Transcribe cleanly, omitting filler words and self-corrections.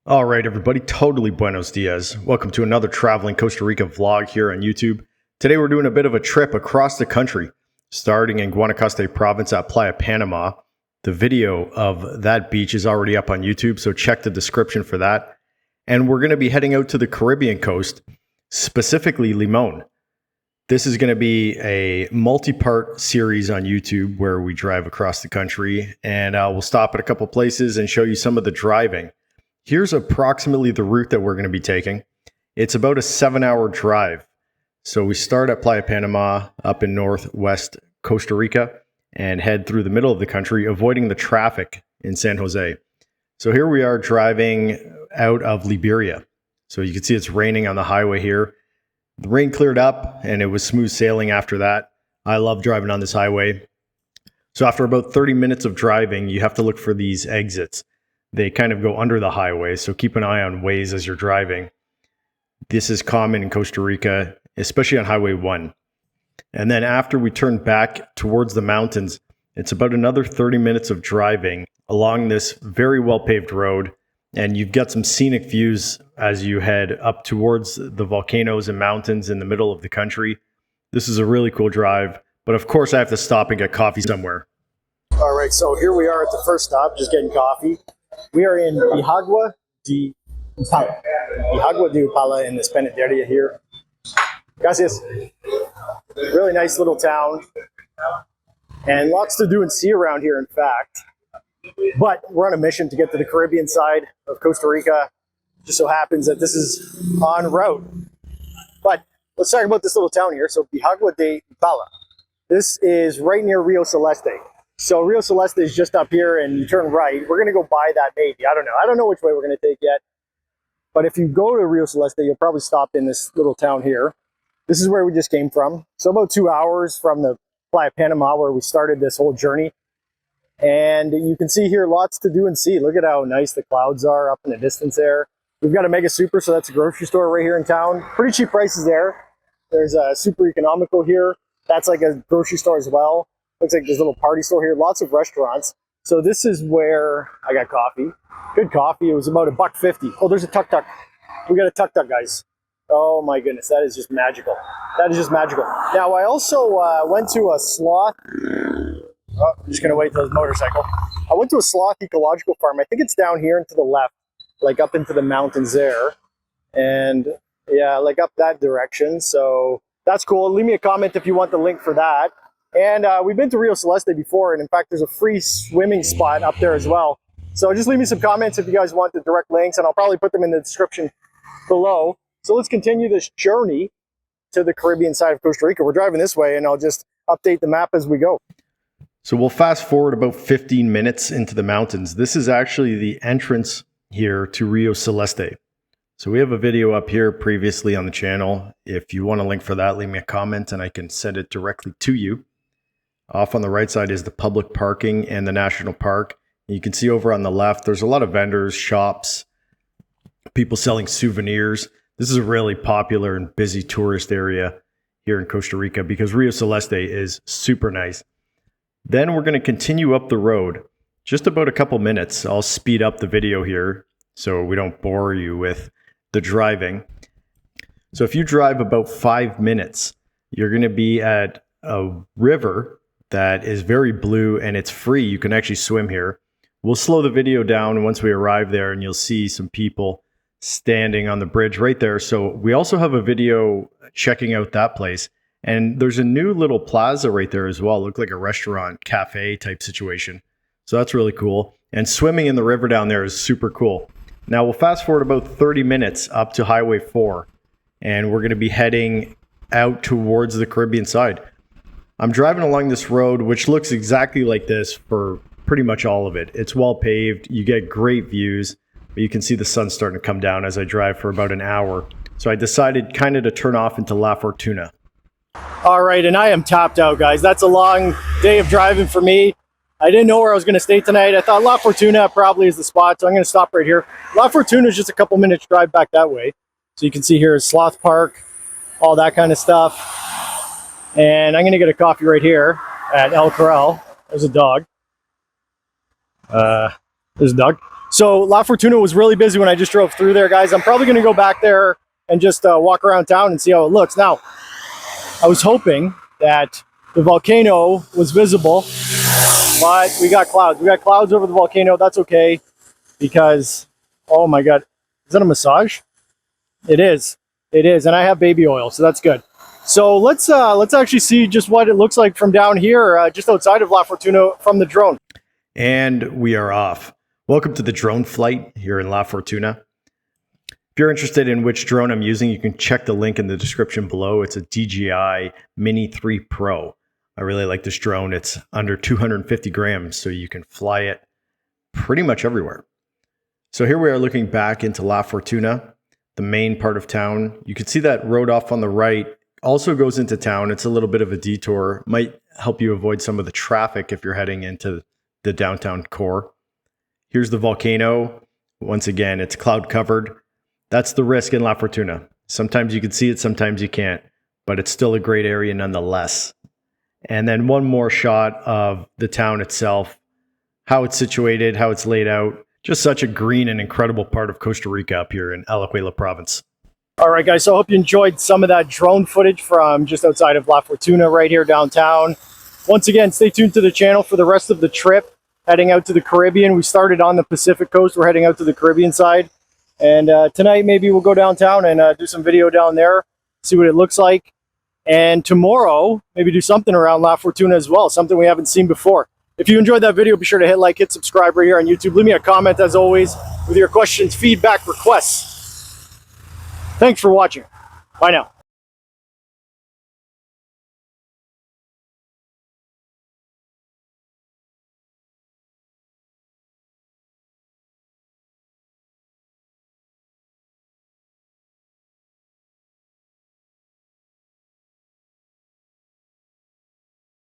All right, everybody, totally buenos dias. Welcome to another traveling Costa Rica vlog here on YouTube. Today we're doing a bit of a trip across the country, starting in Guanacaste province at Playa Panamá. The video of that beach is already up on YouTube, so check the description for that. And we're going to be heading out to the Caribbean coast, specifically Limon. This is going to be a multi-part series on YouTube where we drive across the country, and we'll stop at a couple places and show you some of the driving. Here's approximately the route that we're going to be taking. It's about a 7-hour drive. So we start at Playa Panamá up in northwest Costa Rica and head through the middle of the country, avoiding the traffic in San José. So here we are driving out of Liberia. So you can see it's raining on the highway here. The rain cleared up and it was smooth sailing after that. I love driving on this highway. So after about 30 minutes of driving, you have to look for these exits. They kind of go under the highway, so keep an eye on Waze as you're driving. This is common in Costa Rica, especially on Highway 1. And then after we turn back towards the mountains, it's about another 30 minutes of driving along this very well-paved road. And you've got some scenic views as you head up towards the volcanoes and mountains in the middle of the country. This is a really cool drive, but of course I have to stop and get coffee somewhere. All right, so here we are at the first stop, just getting coffee. We are in Bijagua de Upala. Bijagua de Upala in this pennant area here. Gracias. Really nice little town. And lots to do and see around here, in fact. But we're on a mission to get to the Caribbean side of Costa Rica. Just so happens that this is en route. But let's talk about this little town here. So Bijagua de Upala. This is right near Rio Celeste. So Rio Celeste is just up here and you turn right. We're going to go by that maybe. I don't know. I don't know which way we're going to take yet. But if you go to Rio Celeste, you'll probably stop in this little town here. This is where we just came from. So about 2 hours from the Playa Panamá where we started this whole journey. And you can see here lots to do and see. Look at how nice the clouds are up in the distance there. We've got a Mega Super, so that's a grocery store right here in town. Pretty cheap prices there. There's a Super Economical here. That's like a grocery store as well. Looks like there's a little party store here. Lots of restaurants. So this is where I got coffee. Good coffee. It was about $1.50. Oh, there's a tuk-tuk. We got a tuk-tuk, guys. Oh my goodness, that is just magical. That is just magical. Now, I also went to a sloth. Oh, I'm just going to wait till his motorcycle. I went to a sloth ecological farm. I think it's down here and to the left, like up into the mountains there. And yeah, like up that direction. So that's cool. Leave me a comment if you want the link for that. And we've been to Rio Celeste before, and in fact, there's a free swimming spot up there as well. So just leave me some comments if you guys want the direct links, and I'll probably put them in the description below. So let's continue this journey to the Caribbean side of Costa Rica. We're driving this way, and I'll just update the map as we go. So we'll fast forward about 15 minutes into the mountains. This is actually the entrance here to Rio Celeste. So we have a video up here previously on the channel. If you want a link for that, leave me a comment, and I can send it directly to you. Off on the right side is the public parking and the national park. You can see over on the left, there's a lot of vendors, shops, people selling souvenirs. This is a really popular and busy tourist area here in Costa Rica because Rio Celeste is super nice. Then we're going to continue up the road, just about a couple minutes. I'll speed up the video here so we don't bore you with the driving. So if you drive about 5 minutes, you're going to be at a river that is very blue and it's free. You can actually swim here. We'll slow the video down once we arrive there and you'll see some people standing on the bridge right there. So we also have a video checking out that place. And there's a new little plaza right there as well. Look like a restaurant, cafe type situation. So that's really cool. And swimming in the river down there is super cool. Now we'll fast forward about 30 minutes up to Highway 4. And we're going to be heading out towards the Caribbean side. I'm driving along this road, which looks exactly like this for pretty much all of it. It's well paved. You get great views, but you can see the sun starting to come down as I drive for about an hour. So I decided kind of to turn off into La Fortuna. All right, and I am tapped out, guys. That's a long day of driving for me. I didn't know where I was going to stay tonight. I thought La Fortuna probably is the spot, so I'm going to stop right here. La Fortuna is just a couple minutes drive back that way. So you can see here is Sloth Park, all that kind of stuff. And I'm going to get a coffee right here at El Corral. There's a dog. There's a dog. So La Fortuna was really busy when I just drove through there, guys. I'm probably going to go back there and just walk around town and see how it looks. Now, I was hoping that the volcano was visible, but we got clouds. We got clouds over the volcano. That's okay because, oh my God, is that a massage? It is. It is, and I have baby oil, so that's good. So let's actually see just what it looks like from down here, just outside of La Fortuna from the drone. And we are off. Welcome to the drone flight here in La Fortuna. If you're interested in which drone I'm using, you can check the link in the description below. It's a DJI Mini 3 Pro. I really like this drone. It's under 250 grams, so you can fly it pretty much everywhere. So here we are looking back into La Fortuna, the main part of town. You can see that road off on the right also goes into town. It's a little bit of a detour. Might help you avoid some of the traffic if you're heading into the downtown core. Here's the volcano. Once again, it's cloud covered. That's the risk in La Fortuna. Sometimes you can see it, sometimes you can't, but it's still a great area nonetheless. And then one more shot of the town itself, how it's situated, how it's laid out. Just such a green and incredible part of Costa Rica up here in Alajuela province. All right, guys, so I hope you enjoyed some of that drone footage from just outside of La Fortuna right here downtown. Once again, stay tuned to the channel for the rest of the trip. Heading out to the Caribbean. We started on the Pacific coast. We're heading out to the Caribbean side. And tonight, maybe we'll go downtown and do some video down there, see what it looks like. And tomorrow, maybe do something around La Fortuna as well, something we haven't seen before. If you enjoyed that video, be sure to hit like, hit subscribe right here on YouTube. Leave me a comment, as always, with your questions, feedback, requests. Thanks for watching. Bye now.